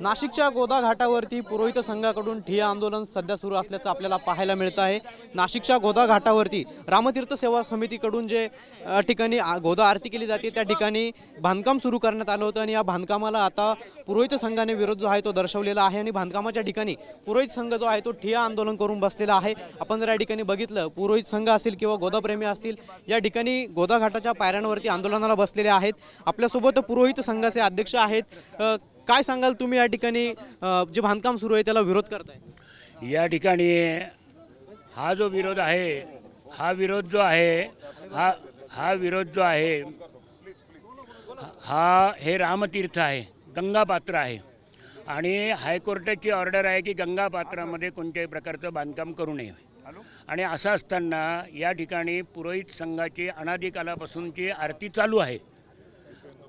नाशिकच्या गोदा घाटावरती पुरोहित संघाकडून ठिय्या आंदोलन सध्या सुरू असल्याचं आपल्याला पाहायला मिळतं आहे। नाशिकच्या गोदा घाटावरती रामतीर्थ सेवा समितीकडून जे ठिकाणी गोदा आरती केली जाते त्या ठिकाणी बांधकाम सुरू करण्यात आलं होतं आणि या बांधकामाला आता पुरोहित संघाने विरोध जो आहे तो दर्शवलेला आहे आणि बांधकामाच्या ठिकाणी पुरोहित संघ जो आहे तो ठिय्या आंदोलन करून बसलेला आहे। आपण जर या ठिकाणी बघितलं पुरोहित संघ असेल किंवा गोदाप्रेमी असतील या ठिकाणी गोदा घाटाच्या पायऱ्यांवरती आंदोलनाला बसलेले आहेत। आपल्यासोबत पुरोहित संघाचे अध्यक्ष आहेत। काय सांगाल तुम्ही या ठिकाणी जे बांधकाम सुरू आहे त्याला विरोध करताय? या ठिकाणी हा जो विरोध आहे हा विरोध जो आहे हे रामतीर्थ आहे, गंगा पात्र आहे आणि हायकोर्टाची ऑर्डर आहे की गंगा पात्रामध्ये कोणत्याही प्रकारचं बांधकाम करू नये। आणि असं असताना या ठिकाणी पुरोहित संघाची अनादिकालापासूनची आरती चालू आहे।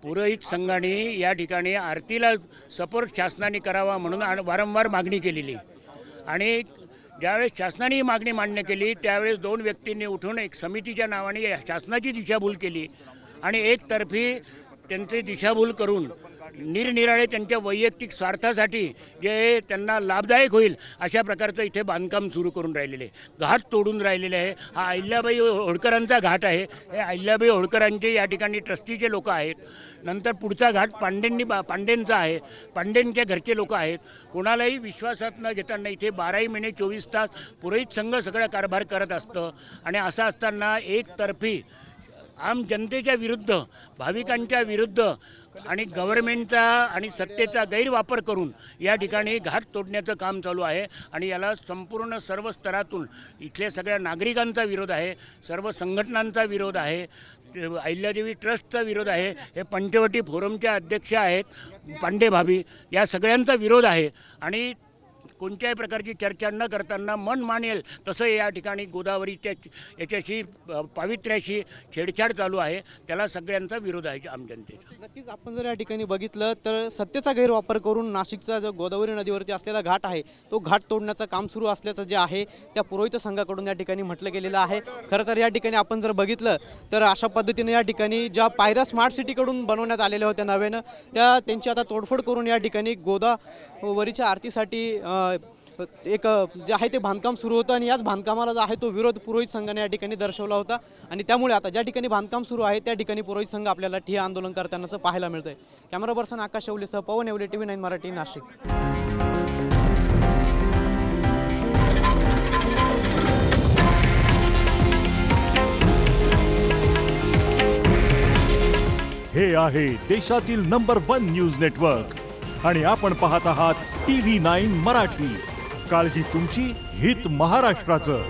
पुरोहित संघाने या ठिकाणी आरतीला सपोर्ट शासनाने करावा म्हणून वारंवार मागणी केलेली आणि ज्यावेळेस शासनाने ही मागणी मान्य केली त्यावेळेस दोन व्यक्तींनी उठून एक समितीच्या नावाने शासनाची दिशाभूल केली आणि एकतर्फी त्यांची दिशाभूल करून निरनिराळे त्यांच्या वैयक्तिक स्वार्थासाठी जे त्यांना लाभदायक होईल अशा प्रकारचं इथे बांधकाम सुरू करून राहिलेले, घाट तोडून राहिलेले आहे। हा अहिल्याबाई होळकरांचा घाट आहे। हे अहिल्याबाई होळकरांचे या ठिकाणी ट्रस्टीचे लोक आहेत। नंतर पुढचा घाट पांडेंचा आहे, पांडेंच्या घरचे लोक आहेत। कोणालाही विश्वासात न घेताना इथे 12 महिने 24 तास पुरोहित संघ सगळा कारभार करत असतं आणि असं असताना एकतर्फी आम जनतेच्या विरुद्ध, भाविकांच्या विरुद्ध आणि गव्हर्नमेंटचा आणि सत्तेचा गैरवापर करून या ठिकाणी घाट तोडण्याचं काम चालू आहे आणि याला संपूर्ण सर्व स्तरातून इथल्या सगळ्या नागरिकांचा विरोध आहे, सर्व संघटनांचा विरोध आहे, अहिल्यादेवी ट्रस्टचा विरोध आहे। हे पंचवटी फोरमच्या अध्यक्ष आहेत पांडे भाभी, या सगळ्यांचा विरोध आहे आणि कोणत्याही प्रकारची चर्चा न करताना मन मानेल तसं या ठिकाणी गोदावरीच्या याच्याशी पावित्र्याशी छेडछाड चालू आहे। त्याला सगळ्यांचा विरोध आहे आम जनतेचा। नक्कीच आपण जर या ठिकाणी बघितलं तर सत्तेचा गैरवापर करून नाशिकचा जो गोदावरी नदीवरती असलेला घाट आहे तो घाट तोडण्याचं काम सुरू असल्याचं जे आहे त्या पुरोहित संघाकडून या ठिकाणी म्हटलं गेलेलं आहे। खरं तर या ठिकाणी आपण जर बघितलं तर अशा पद्धतीने या ठिकाणी ज्या पायऱ्या स्मार्ट सिटीकडून बनवण्यात आलेल्या होत्या नव्यानं त्यांची आता तोडफोड करून या ठिकाणी गोदावरीच्या आरतीसाठी एक जे आहे ते बांधकाम सुरू होतं आणि याच बांधकामाला जो आहे तो विरोध पुरोहित संघाने या ठिकाणी दर्शवला होता आणि त्यामुळे आता ज्या ठिकाणी बांधकाम सुरू आहे त्या ठिकाणी पुरोहित संघ आपल्याला ठिय्या आंदोलन करतानाचं पाहायला मिळतंय। कॅमेरा पर्सन आकाश शेवलेसह पवन येवले, TV9 मराठी, नाशिक। हे आहे देशातील नंबर 1 न्यूज नेटवर्क आणि आपण पाहत आहात TV9 मराठी। काळजी तुमची, हित महाराष्ट्राचं।